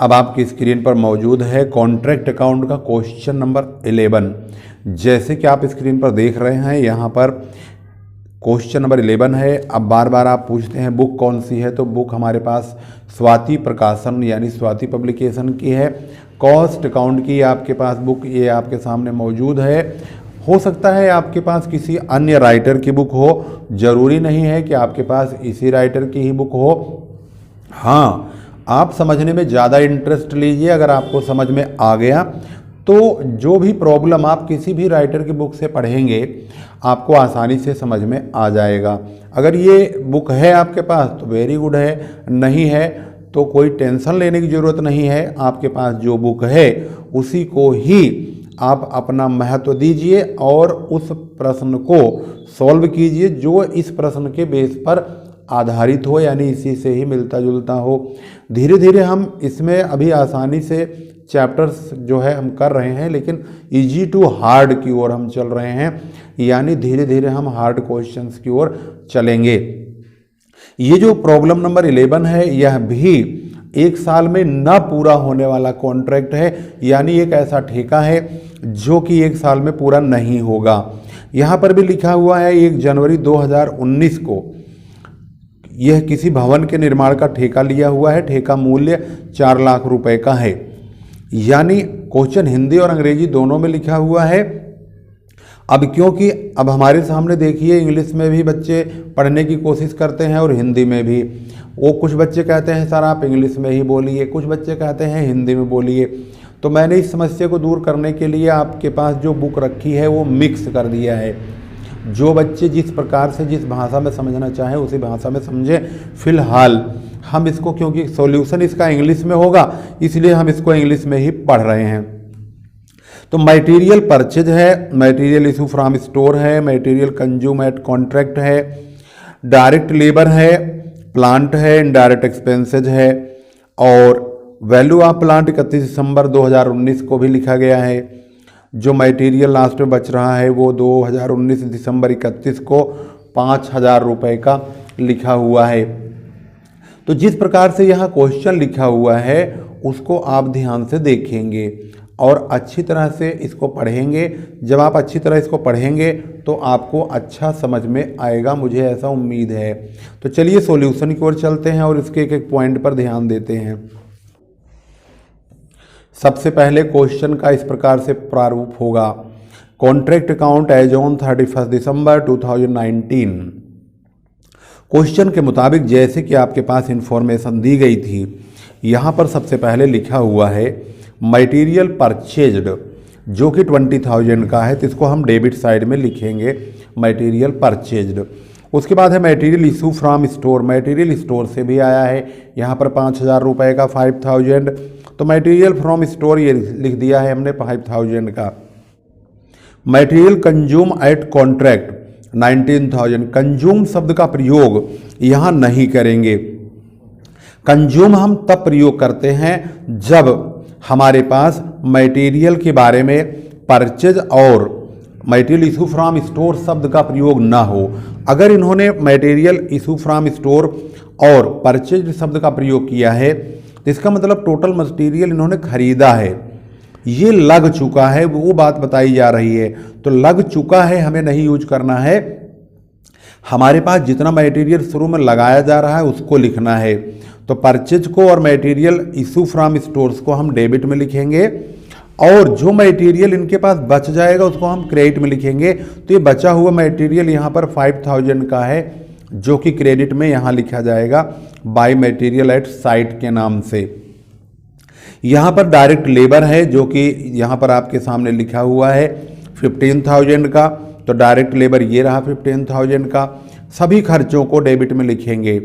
अब आपकी स्क्रीन पर मौजूद है कॉन्ट्रैक्ट अकाउंट का क्वेश्चन नंबर 11। जैसे कि आप स्क्रीन पर देख रहे हैं, यहाँ पर क्वेश्चन नंबर 11 है। अब बार बार आप पूछते हैं बुक कौन सी है, तो बुक हमारे पास स्वाति प्रकाशन यानी स्वाति पब्लिकेशन की है। कॉस्ट अकाउंट की आपके पास बुक ये आपके सामने मौजूद है। हो सकता है आपके पास किसी अन्य राइटर की बुक हो, जरूरी नहीं है कि आपके पास इसी राइटर की ही बुक हो। हाँ, आप समझने में ज़्यादा इंटरेस्ट लीजिए। अगर आपको समझ में आ गया तो जो भी प्रॉब्लम आप किसी भी राइटर की बुक से पढ़ेंगे आपको आसानी से समझ में आ जाएगा। अगर ये बुक है आपके पास तो वेरी गुड है, नहीं है तो कोई टेंशन लेने की ज़रूरत नहीं है। आपके पास जो बुक है उसी को ही आप अपना महत्व दीजिए और उस प्रश्न को सॉल्व कीजिए जो इस प्रश्न के बेस पर आधारित हो, यानी इसी से ही मिलता जुलता हो। धीरे धीरे हम इसमें अभी आसानी से चैप्टर्स जो है हम कर रहे हैं, लेकिन इजी टू हार्ड की ओर हम चल रहे हैं, यानी धीरे धीरे हम हार्ड क्वेश्चंस की ओर चलेंगे। ये जो प्रॉब्लम नंबर 11 है यह भी एक साल में न पूरा होने वाला कॉन्ट्रैक्ट है, यानी एक ऐसा ठेका है जो कि एक साल में पूरा नहीं होगा। यहाँ पर भी लिखा हुआ है 1 जनवरी 2019 को यह किसी भवन के निर्माण का ठेका लिया हुआ है। ठेका मूल्य 4 लाख रुपए का है, यानी क्वेश्चन हिंदी और अंग्रेजी दोनों में लिखा हुआ है। अब क्योंकि अब हमारे सामने देखिए इंग्लिश में भी बच्चे पढ़ने की कोशिश करते हैं और हिंदी में भी। वो कुछ बच्चे कहते हैं सर आप इंग्लिश में ही बोलिए, कुछ बच्चे कहते हैं हिंदी में बोलिए। तो मैंने इस समस्या को दूर करने के लिए आपके पास जो बुक रखी है वो मिक्स कर दिया है। जो बच्चे जिस प्रकार से जिस भाषा में समझना चाहें उसी भाषा में समझें। फिलहाल हम इसको, क्योंकि सॉल्यूशन इसका इंग्लिश में होगा इसलिए हम इसको इंग्लिश में ही पढ़ रहे हैं। तो मटेरियल परचेज है, मटेरियल इशू फ्रॉम स्टोर है, मटेरियल कंज्यूम एट कॉन्ट्रैक्ट है, डायरेक्ट लेबर है, प्लांट है, इनडायरेक्ट एक्सपेंसेज है और वैल्यू ऑफ प्लांट 31 दिसंबर 2019 को भी लिखा गया है। जो मटेरियल लास्ट में बच रहा है वो 2019 दिसंबर 31 को 5,000 रुपये का लिखा हुआ है। तो जिस प्रकार से यहाँ क्वेश्चन लिखा हुआ है उसको आप ध्यान से देखेंगे और अच्छी तरह से इसको पढ़ेंगे। जब आप अच्छी तरह इसको पढ़ेंगे तो आपको अच्छा समझ में आएगा, मुझे ऐसा उम्मीद है। तो चलिए सॉल्यूशन की ओर चलते हैं और इसके एक एक पॉइंट पर ध्यान देते हैं। सबसे पहले क्वेश्चन का इस प्रकार से प्रारूप होगा, कॉन्ट्रैक्ट अकाउंट एज ऑन 31 दिसंबर 2019। क्वेश्चन के मुताबिक जैसे कि आपके पास इंफॉर्मेशन दी गई थी, यहाँ पर सबसे पहले लिखा हुआ है मटेरियल परचेज्ड जो कि 20,000 का है, तो इसको हम डेबिट साइड में लिखेंगे मटेरियल परचेज्ड। उसके बाद है material issue from store, material store से भी आया है, यहाँ पर 5,000 रुपये का 5,000, तो मटेरियल फ्रॉम स्टोर ये लिख दिया है हमने 5,000 का। Material consume at contract 19,000, consume शब्द का प्रयोग यहाँ नहीं करेंगे। कंज्यूम हम तब प्रयोग करते हैं जब हमारे पास मटेरियल के बारे में परचेज और मटेरियल इशू फ्रॉम स्टोर शब्द का प्रयोग ना हो। अगर इन्होंने मटेरियल इशू फ्रॉम स्टोर और परचेज शब्द का प्रयोग किया है तो इसका मतलब टोटल मटेरियल इन्होंने खरीदा है, ये लग चुका है, वो बात बताई जा रही है। तो लग चुका है हमें नहीं यूज करना है, हमारे पास जितना मटेरियल शुरू में लगाया जा रहा है उसको लिखना है। तो परचेज को और मटेरियल इशू फ्रॉम स्टोर्स को हम डेबिट में लिखेंगे और जो मटेरियल इनके पास बच जाएगा उसको हम क्रेडिट में लिखेंगे। तो ये बचा हुआ मटेरियल यहाँ पर 5,000 का है जो कि क्रेडिट में यहाँ लिखा जाएगा बाय मटेरियल एट साइट के नाम से। यहाँ पर डायरेक्ट लेबर है जो कि यहाँ पर आपके सामने लिखा हुआ है 15,000 का, तो डायरेक्ट लेबर ये रहा 15,000 का। सभी खर्चों को डेबिट में लिखेंगे।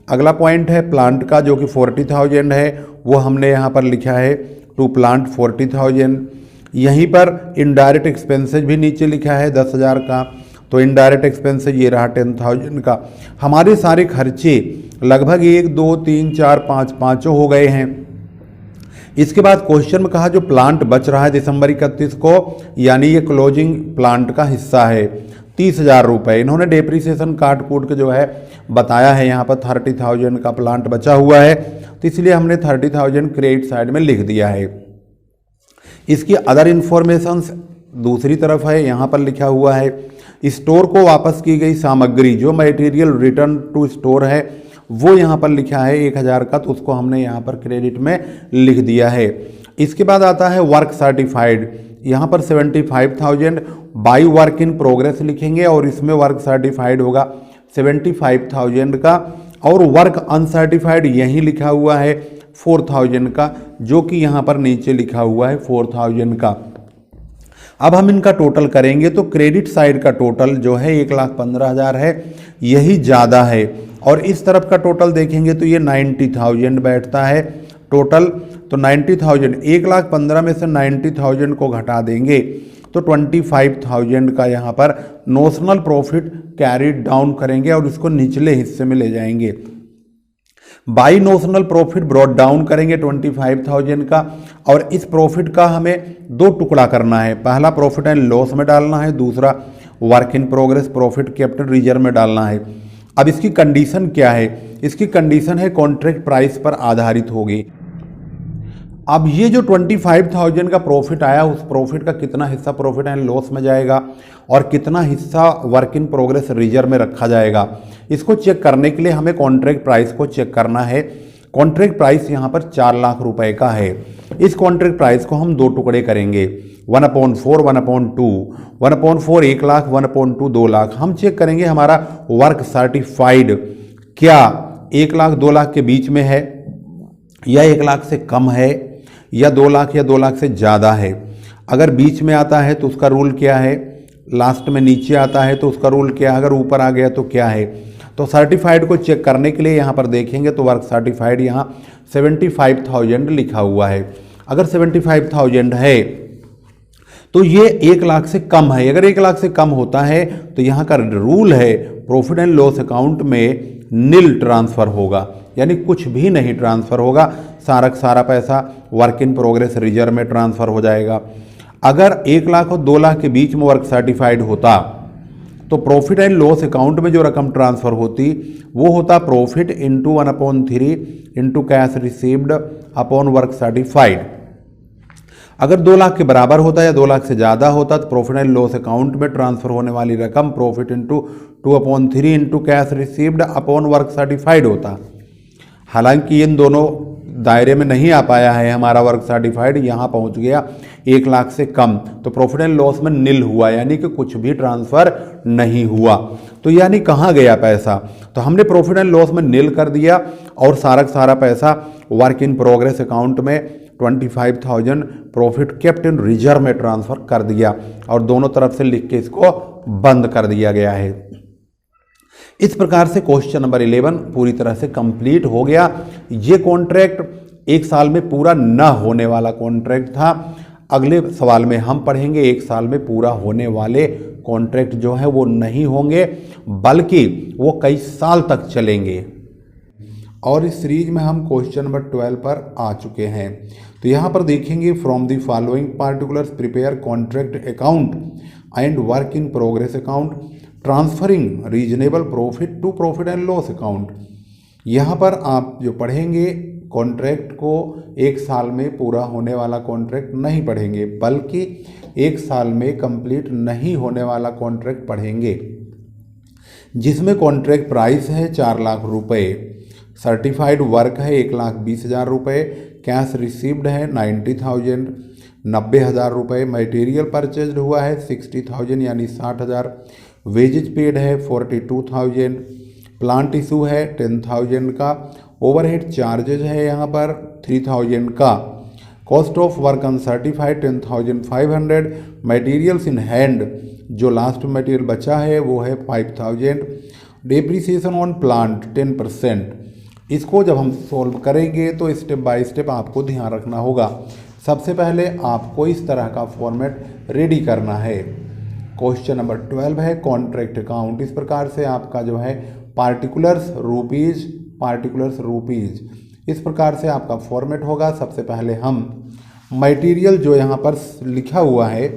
अगला पॉइंट है प्लांट का जो कि 40,000 है, वो हमने यहाँ पर लिखा है टू प्लांट 40,000। यहीं पर इनडायरेक्ट एक्सपेंसेज भी नीचे लिखा है 10,000 का, तो इनडायरेक्ट एक्सपेंसेज ये रहा 10,000 का। हमारे सारे खर्चे लगभग 1 2 3 4 5 पाँचों हो गए हैं। इसके बाद क्वेश्चन में कहा जो प्लांट बच रहा है दिसंबर 31 को, यानी ये क्लोजिंग प्लांट का हिस्सा है, 30,000 रुपये। इन्होंने डेप्रीसिएशन काट कूट के जो है बताया है, यहाँ पर 30,000 का प्लांट बचा हुआ है, तो इसलिए हमने 30,000 क्रेडिट साइड में लिख दिया है। इसकी अदर इन्फॉर्मेशंस दूसरी तरफ है, यहाँ पर लिखा हुआ है स्टोर को वापस की गई सामग्री, जो मटेरियल रिटर्न टू स्टोर है वो यहाँ पर लिखा है 1,000 का, तो उसको हमने यहाँ पर क्रेडिट में लिख दिया है। इसके बाद आता है वर्क सर्टिफाइड, यहाँ पर 75,000 बाई वर्क इन प्रोग्रेस लिखेंगे और इसमें वर्क सर्टिफाइड होगा 75,000 का, और वर्क अनसर्टिफाइड यहीं लिखा हुआ है 4,000 का, जो कि यहाँ पर नीचे लिखा हुआ है 4,000 का। अब हम इनका टोटल करेंगे तो क्रेडिट साइड का टोटल जो है 1,15,000 है, यही ज़्यादा है, और इस तरफ का टोटल देखेंगे तो ये 90,000 बैठता है टोटल। तो 90,000, 1,15,000 में से 90,000 को घटा देंगे तो 25,000 का यहाँ पर नोशनल प्रॉफिट कैरीड डाउन करेंगे और इसको निचले हिस्से में ले जाएंगे। By notional profit brought down करेंगे 25,000 का, और इस प्रॉफिट का हमें दो टुकड़ा करना है, पहला प्रॉफिट एंड लॉस में डालना है, दूसरा work in progress profit capital reserve में डालना है। अब इसकी कंडीशन क्या है? इसकी कंडीशन है कॉन्ट्रैक्ट प्राइस पर आधारित होगी। अब ये जो 25,000 का प्रॉफिट आया, उस प्रॉफिट का कितना हिस्सा प्रॉफिट एंड लॉस में जाएगा और कितना हिस्सा वर्क इन प्रोग्रेस रिजर्व में रखा जाएगा, इसको चेक करने के लिए हमें कॉन्ट्रैक्ट प्राइस को चेक करना है। कॉन्ट्रैक्ट प्राइस यहाँ पर 4 लाख रुपए का है। इस कॉन्ट्रैक्ट प्राइस को हम दो टुकड़े करेंगे, 1/4, 1/2, 1/4 1 लाख, 1/2 2 लाख। हम चेक करेंगे हमारा वर्क सर्टिफाइड क्या 1 लाख 2 लाख के बीच में है, या 1 लाख से कम है, या 2 लाख या 2 लाख से ज़्यादा है। अगर बीच में आता है तो उसका रूल क्या है, लास्ट में नीचे आता है तो उसका रूल क्या है, अगर ऊपर आ गया तो क्या है। तो सर्टिफाइड को चेक करने के लिए यहाँ पर देखेंगे तो वर्क सर्टिफाइड यहाँ 75,000 लिखा हुआ है। अगर 75,000 है तो ये 1 लाख से कम है। अगर 1 लाख से कम होता है तो यहाँ का रूल है प्रॉफिट एंड लॉस अकाउंट में नील ट्रांसफ़र होगा, यानी कुछ भी नहीं ट्रांसफ़र होगा, सारा पैसा वर्क इन प्रोग्रेस रिजर्व में ट्रांसफ़र हो जाएगा। अगर 1 लाख और 2 लाख के बीच में वर्क सर्टिफाइड होता तो प्रॉफिट एंड लॉस अकाउंट में जो रकम ट्रांसफ़र होती वो होता profit into 1/3 into cash received upon work certified. अगर 2 लाख के बराबर होता या 2 लाख से ज़्यादा होता तो प्रॉफिट एंड लॉस अकाउंट में ट्रांसफ़र होने वाली रकम profit into 2/3 into cash received upon work certified होता। हालांकि इन दोनों दायरे में नहीं आ पाया है हमारा वर्क सर्टिफाइड, यहाँ पहुँच गया 1 लाख से कम, तो प्रॉफिट एंड लॉस में नील हुआ, यानी कि कुछ भी ट्रांसफ़र नहीं हुआ। तो यानी कहाँ गया पैसा, तो हमने प्रॉफिट एंड लॉस में नील कर दिया और सारा पैसा वर्क इन प्रोग्रेस अकाउंट में 25,000 प्रॉफिट केप्ट इन रिजर्व में ट्रांसफ़र कर दिया, और दोनों तरफ से लिख के इसको बंद कर दिया गया है। इस प्रकार से क्वेश्चन नंबर 11 पूरी तरह से कंप्लीट हो गया। ये कॉन्ट्रैक्ट 1 साल में पूरा न होने वाला कॉन्ट्रैक्ट था। अगले सवाल में हम पढ़ेंगे 1 साल में पूरा होने वाले कॉन्ट्रैक्ट जो है वो नहीं होंगे, बल्कि वो कई साल तक चलेंगे। और इस सीरीज में हम क्वेश्चन नंबर 12 पर आ चुके हैं। तो यहाँ पर देखेंगे from the following particulars prepare contract account and work in progress account transferring reasonable profit to profit and loss account. यहाँ पर आप जो पढ़ेंगे कॉन्ट्रैक्ट को 1 साल में पूरा होने वाला कॉन्ट्रैक्ट नहीं पढ़ेंगे, बल्कि 1 साल में कंप्लीट नहीं होने वाला कॉन्ट्रैक्ट पढ़ेंगे, जिसमें कॉन्ट्रैक्ट प्राइस है 4 लाख रुपए, सर्टिफाइड वर्क है 1,20,000 रुपये, कैश रिसीव्ड है 90,000 90,000 रुपये, मटेरियल परचेज हुआ है 60,000 यानी 60,000, वेजेज पेड है 42,000, प्लांट इशू है 10,000 का, ओवरहेड चार्जेज है यहाँ पर 3,000 का, cost of work uncertified 10,500, materials in hand जो लास्ट मटेरियल बचा है वो है 5,000, डेप्रीसिएशन ऑन प्लांट 10%। इसको जब हम सॉल्व करेंगे तो स्टेप बाय स्टेप आपको ध्यान रखना होगा। सबसे पहले आपको इस तरह का फॉर्मेट रेडी करना है। क्वेश्चन नंबर 12 है कॉन्ट्रैक्ट अकाउंट। इस प्रकार से आपका जो है पार्टिकुलर्स रुपीज़ इस प्रकार से आपका फॉर्मेट होगा। सबसे पहले हम मटेरियल जो यहाँ पर लिखा हुआ है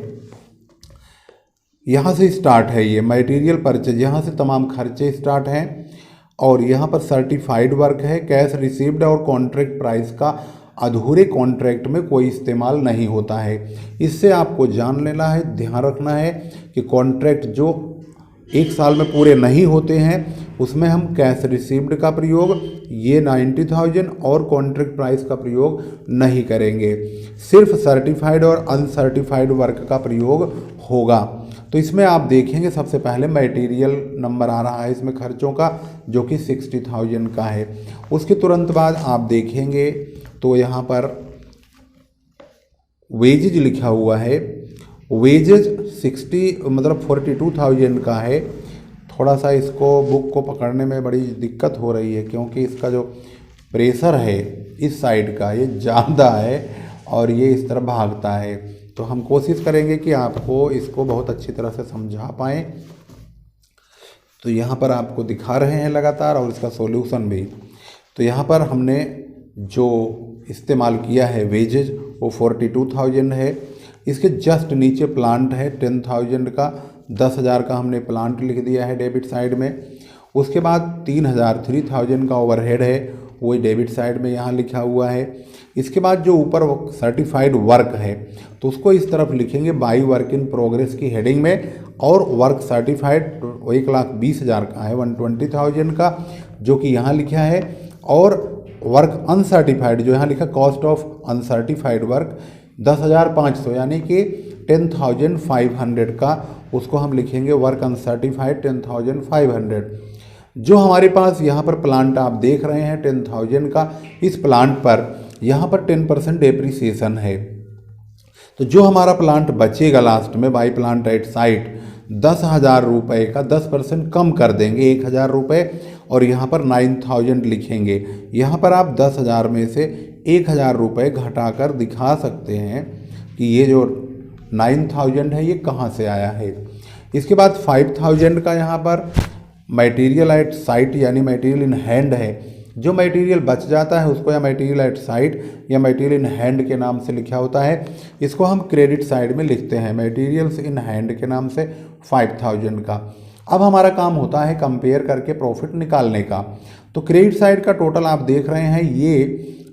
यहाँ से स्टार्ट है, ये मटेरियल परचेज, यहाँ से तमाम खर्चे स्टार्ट हैं और यहाँ पर सर्टिफाइड वर्क है, कैश रिसीव्ड और कॉन्ट्रैक्ट प्राइस का अधूरे कॉन्ट्रैक्ट में कोई इस्तेमाल नहीं होता है। इससे आपको जान लेना है, ध्यान रखना है कि कॉन्ट्रैक्ट जो 1 साल में पूरे नहीं होते हैं उसमें हम कैश रिसीव्ड का प्रयोग ये 90,000 और कॉन्ट्रैक्ट प्राइस का प्रयोग नहीं करेंगे, सिर्फ सर्टिफाइड और अनसर्टिफाइड वर्क का प्रयोग होगा। तो इसमें आप देखेंगे सबसे पहले मटेरियल नंबर आ रहा है इसमें खर्चों का, जो कि 60,000 का है। उसके तुरंत बाद आप देखेंगे तो यहाँ पर वेजेज लिखा हुआ है, वेजेज 42,000 का है। थोड़ा सा इसको बुक को पकड़ने में बड़ी दिक्कत हो रही है क्योंकि इसका जो प्रेशर है इस साइड का ये ज़्यादा है और ये इस तरफ भागता है। तो हम कोशिश करेंगे कि आपको इसको बहुत अच्छी तरह से समझा पाएँ। तो यहाँ पर आपको दिखा रहे हैं लगातार और इसका सॉल्यूशन भी। तो यहाँ पर हमने जो इस्तेमाल किया है वेजेज वो 42,000 है। इसके जस्ट नीचे प्लांट है 10,000 का, 10,000 का हमने प्लांट लिख दिया है डेबिट साइड में। उसके बाद 3,000 का ओवरहेड है, वही डेबिट साइड में यहाँ लिखा हुआ है। इसके बाद जो ऊपर सर्टिफाइड वर्क है तो उसको इस तरफ लिखेंगे बाई वर्क इन प्रोग्रेस की हेडिंग में, और वर्क सर्टिफाइड 1,20,000 का है, 120,000 का, जो कि यहाँ लिखा है। और वर्क अनसर्टिफाइड जो यहाँ लिखा कॉस्ट ऑफ अनसर्टिफाइड वर्क 10,500 यानी कि 10,500 का, उसको हम लिखेंगे वर्क अनसर्टिफाइड 10,500। जो हमारे पास यहाँ पर प्लांट आप देख रहे हैं 10,000 का, इस प्लांट पर यहाँ पर 10% डेप्रीसिएशन है। तो जो हमारा प्लांट बचेगा लास्ट में बाई प्लांट एट साइट 10,000 रुपये का 10% कम कर देंगे, 1,000 रुपये, और यहाँ पर 9,000 लिखेंगे। यहाँ पर आप 10,000 में से 1,000 रुपये घटाकर दिखा सकते हैं कि ये जो 9,000 है ये कहाँ से आया है। इसके बाद 5,000 का यहाँ पर मटेरियल एट साइट यानी मटेरियल इन हैंड है। जो मटेरियल बच जाता है उसको या मटेरियल एट साइट या मटेरियल इन हैंड के नाम से लिखा होता है, इसको हम क्रेडिट साइड में लिखते हैं मटेरियल्स इन हैंड के नाम से 5,000 का। अब हमारा काम होता है कंपेयर करके प्रॉफिट निकालने का। तो क्रेडिट साइड का टोटल आप देख रहे हैं ये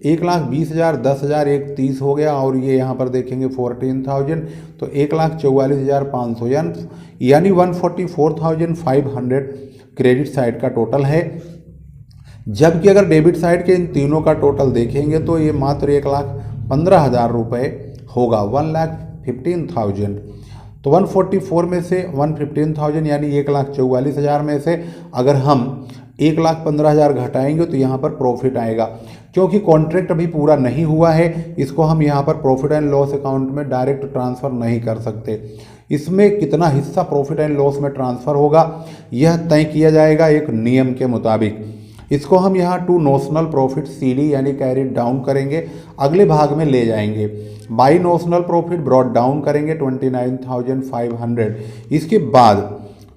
1,20,000, 10,000, 1,30 हो गया, और ये यहाँ पर देखेंगे 14,000 तो 1,44,500 यानी 144,500 क्रेडिट साइड का टोटल है। जबकि अगर डेबिट साइड के इन तीनों का टोटल देखेंगे तो ये मात्र 1,15,000 रुपये होगा, 1,15,000। तो 144 में से 115,000 यानी 1,44,000 में से अगर हम 1,15,000 घटाएंगे तो यहाँ पर प्रॉफिट आएगा। क्योंकि कॉन्ट्रैक्ट अभी पूरा नहीं हुआ है, इसको हम यहाँ पर प्रॉफिट एंड लॉस अकाउंट में डायरेक्ट ट्रांसफ़र नहीं कर सकते। इसमें कितना हिस्सा प्रॉफिट एंड लॉस में ट्रांसफ़र होगा यह तय किया जाएगा एक नियम के मुताबिक। इसको हम यहाँ टू नोशनल प्रॉफिट CD यानी कैरी डाउन करेंगे, अगले भाग में ले जाएंगे। By notional profit brought down करेंगे 29,500। इसके बाद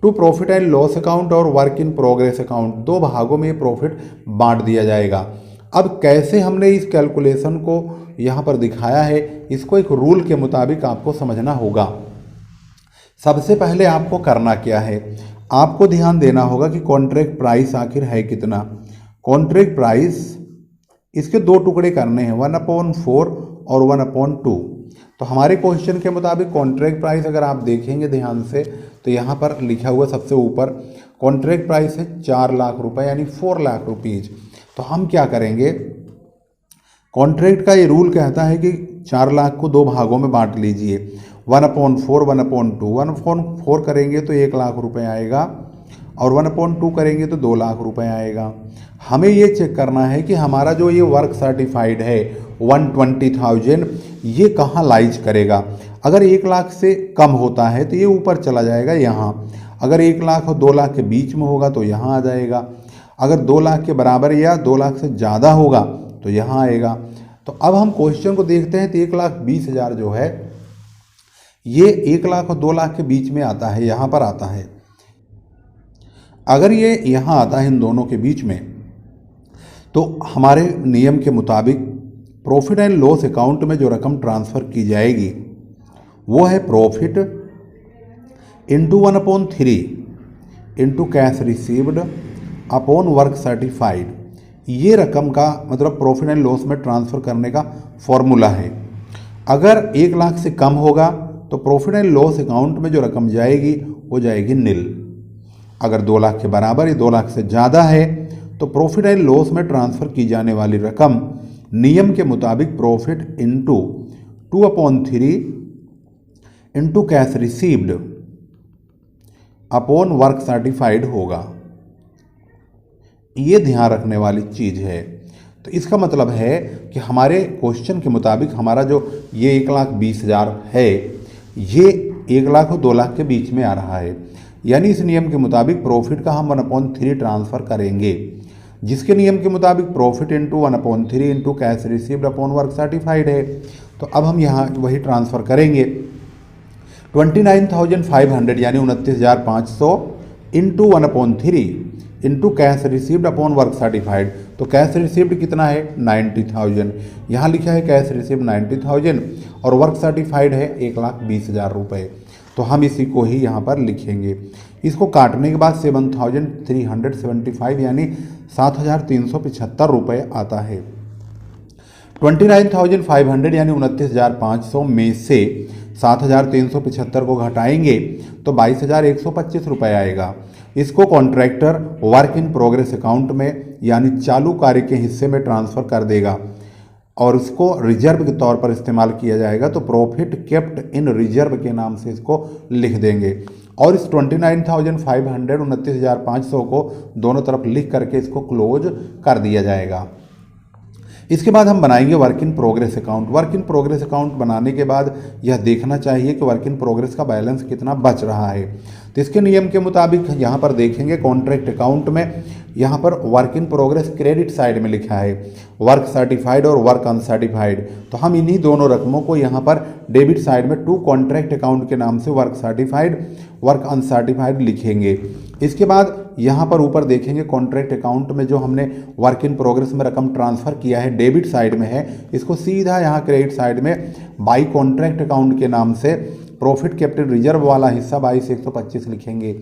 to profit and loss account और वर्क इन प्रोग्रेस अकाउंट, दो भागों में प्रॉफिट बांट दिया जाएगा। अब कैसे हमने इस कैलकुलेशन को यहाँ पर दिखाया है, इसको एक रूल के मुताबिक आपको समझना होगा। सबसे पहले आपको करना क्या है, आपको ध्यान देना होगा कि कॉन्ट्रैक्ट प्राइस आखिर है कितना। कॉन्ट्रैक्ट प्राइस इसके दो टुकड़े करने हैं, 1/4 और 1/2। तो हमारे क्वेश्चन के मुताबिक कॉन्ट्रैक्ट प्राइस अगर आप देखेंगे ध्यान से तो यहाँ पर लिखा हुआ सबसे ऊपर कॉन्ट्रैक्ट प्राइस है 4 लाख रुपए यानी 4 लाख रुपीज़। तो हम क्या करेंगे, कॉन्ट्रैक्ट का ये रूल कहता है कि 4 लाख को दो भागों में बांट लीजिए, 1/4 1/2। 1/4 करेंगे तो 1 लाख रुपए आएगा और 1/2 करेंगे तो 2 लाख रुपए आएगा। हमें ये चेक करना है कि हमारा जो ये वर्क सर्टिफाइड है 120,000 ये कहाँ लाइज करेगा। अगर 1 लाख से कम होता है तो ये ऊपर चला जाएगा यहाँ, अगर 1 लाख और 2 लाख के बीच में होगा तो यहाँ आ जाएगा, अगर 2 लाख के बराबर या 2 लाख से ज़्यादा होगा तो यहाँ आएगा। तो अब हम क्वेश्चन को देखते हैं तो 1,20,000 जो है ये 1 लाख और 2 लाख के बीच में आता है, यहाँ पर आता है। अगर ये यहाँ आता है इन दोनों के बीच में तो हमारे नियम के मुताबिक प्रॉफिट एंड लॉस अकाउंट में जो रकम ट्रांसफ़र की जाएगी वो है profit into 1/3 into cash received upon work certified, ये रकम का मतलब प्रॉफिट एंड लॉस में ट्रांसफ़र करने का फॉर्मूला है। अगर 1 लाख से कम होगा तो प्रॉफिट एंड लॉस अकाउंट में जो रकम जाएगी वो जाएगी नील। अगर 2 लाख के बराबर या 2 लाख से ज़्यादा है तो प्रॉफिट एंड लॉस में ट्रांसफ़र की जाने वाली रकम नियम के मुताबिक profit into 2/3 into cash received upon work certified होगा। ये ध्यान रखने वाली चीज़ है। तो इसका मतलब है कि हमारे क्वेश्चन के मुताबिक हमारा जो ये 1,20,000 है ये 1 लाख और 2 लाख के बीच में आ रहा है, यानी इस नियम के मुताबिक प्रॉफिट का हम 1/3 ट्रांसफ़र करेंगे, जिसके नियम के मुताबिक profit into 1/3 into cash received upon work certified है। तो अब हम यहाँ वही ट्रांसफ़र करेंगे। 29,500 यानी 29,500 into 1/3 into cash received upon work certified. तो कैश रिसीव्ड कितना है 90,000, यहाँ लिखा है कैश रिसीव्ड 90,000 और वर्क सर्टिफाइड है 1,20,000 रुपये। तो हम इसी को ही यहाँ पर लिखेंगे। इसको काटने के बाद 7,375 यानी 7,375 रुपये आता है। 29,500 यानी 29,500 में से 7,375 को घटाएंगे तो 22,125 रुपये आएगा। इसको contractor work in progress account में यानी चालू कार्य के हिस्से में ट्रांसफ़र कर देगा और उसको रिजर्व के तौर पर इस्तेमाल किया जाएगा। तो प्रॉफिट केप्ट इन रिजर्व के नाम से इसको लिख देंगे और इस 29,500 29,500 को दोनों तरफ लिख करके इसको क्लोज कर दिया जाएगा। इसके बाद हम बनाएंगे work in progress account. Work in progress account बनाने के बाद यह देखना चाहिए कि वर्क इन प्रोग्रेस का बैलेंस कितना बच रहा है। तो इसके नियम के मुताबिक यहाँ पर देखेंगे कॉन्ट्रैक्ट अकाउंट में यहाँ पर work in progress credit side में लिखा है वर्क सर्टिफाइड और वर्क अनसर्टिफाइड। तो हम इन्हीं दोनों रकमों को यहाँ पर डेबिट साइड में टू कॉन्ट्रैक्ट अकाउंट के नाम से वर्क सर्टिफाइड वर्क अनसर्टिफाइड लिखेंगे। इसके बाद यहाँ पर ऊपर देखेंगे कॉन्ट्रैक्ट अकाउंट में जो हमने वर्क इन प्रोग्रेस में रकम ट्रांसफ़र किया है डेबिट साइड में है, इसको सीधा यहाँ क्रेडिट साइड में बाई कॉन्ट्रैक्ट अकाउंट के नाम से प्रॉफिट कैपिटल रिजर्व वाला हिस्सा 22,125 लिखेंगे।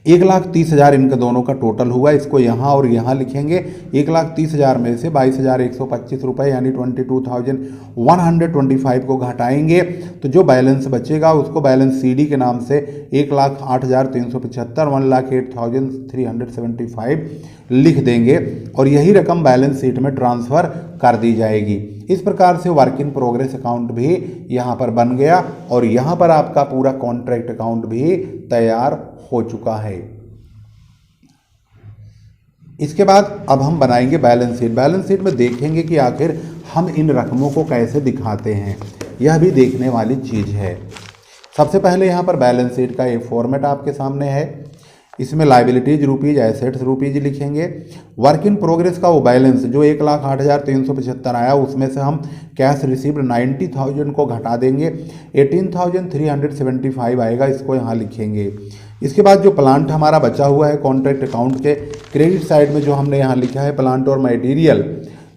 1,30,000 इनका दोनों का टोटल हुआ, इसको यहाँ और यहाँ लिखेंगे। 1,30,000 में से 22,125 रुपये यानी 22,125 को घटाएंगे तो जो बैलेंस बचेगा उसको बैलेंस सीडी के नाम से 1,08,375 1,08,375 लिख देंगे और यही रकम बैलेंस शीट में ट्रांसफ़र कर दी जाएगी। इस प्रकार से वर्क इन प्रोग्रेस अकाउंट भी यहाँ पर बन गया और यहाँ पर आपका पूरा कॉन्ट्रैक्ट अकाउंट भी तैयार हो चुका है। इसके बाद अब हम बनाएंगे बैलेंस शीट। बैलेंस शीट में देखेंगे कि आखिर हम इन रकमों को कैसे दिखाते हैं, यह भी देखने वाली चीज़ है। सबसे पहले यहाँ पर बैलेंस शीट का एक फॉर्मेट आपके सामने है। इसमें लाइबिलिटीज रुपीज़ एसेट्स रुपीज़ लिखेंगे। वर्क इन प्रोग्रेस का वो बैलेंस जो 1,08,375 आया उसमें से हम कैश रिसीव्ड 90,000 को घटा देंगे, 18,375 आएगा, इसको यहाँ लिखेंगे। इसके बाद जो प्लांट हमारा बचा हुआ है कॉन्ट्रैक्ट अकाउंट के क्रेडिट साइड में जो हमने यहाँ लिखा है प्लांट और मटेरियल,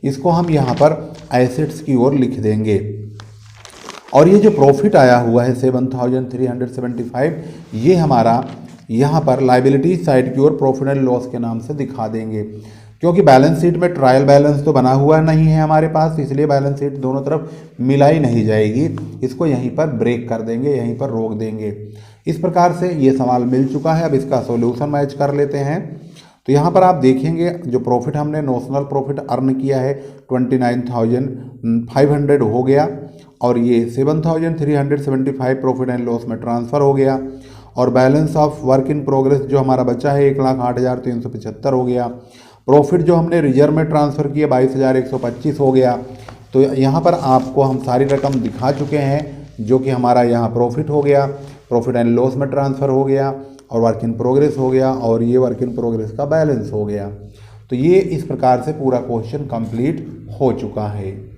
इसको हम यहाँ पर एसेट्स की ओर लिख देंगे। और ये जो प्रॉफिट आया हुआ है 7,375 ये हमारा यहाँ पर लाइबिलिटी साइड की ओर प्रॉफिट एंड लॉस के नाम से दिखा देंगे। क्योंकि बैलेंस शीट में ट्रायल बैलेंस तो बना हुआ नहीं है हमारे पास, इसलिए बैलेंस शीट दोनों तरफ मिलाई नहीं जाएगी। इसको यहीं पर ब्रेक कर देंगे, यहीं पर रोक देंगे। इस प्रकार से ये सवाल मिल चुका है। अब इसका सॉल्यूशन मैच कर लेते हैं। तो यहाँ पर आप देखेंगे जो प्रॉफिट हमने नॉशनल प्रॉफिट अर्न किया है 29,500 हो गया और ये 7,375 प्रॉफिट एंड लॉस में ट्रांसफ़र हो गया और balance of work in progress जो हमारा बचा है 1,08,375 हो गया। प्रॉफिट जो हमने रिजर्व में ट्रांसफ़र किया 22,125 हो गया। तो यहाँ पर आपको हम सारी रकम दिखा चुके हैं जो कि हमारा यहाँ प्रॉफिट हो गया, प्रॉफिट एंड लॉस में ट्रांसफ़र हो गया और वर्क इन प्रोग्रेस हो गया और ये वर्क इन प्रोग्रेस का बैलेंस हो गया। तो ये इस प्रकार से पूरा क्वेश्चन कंप्लीट हो चुका है।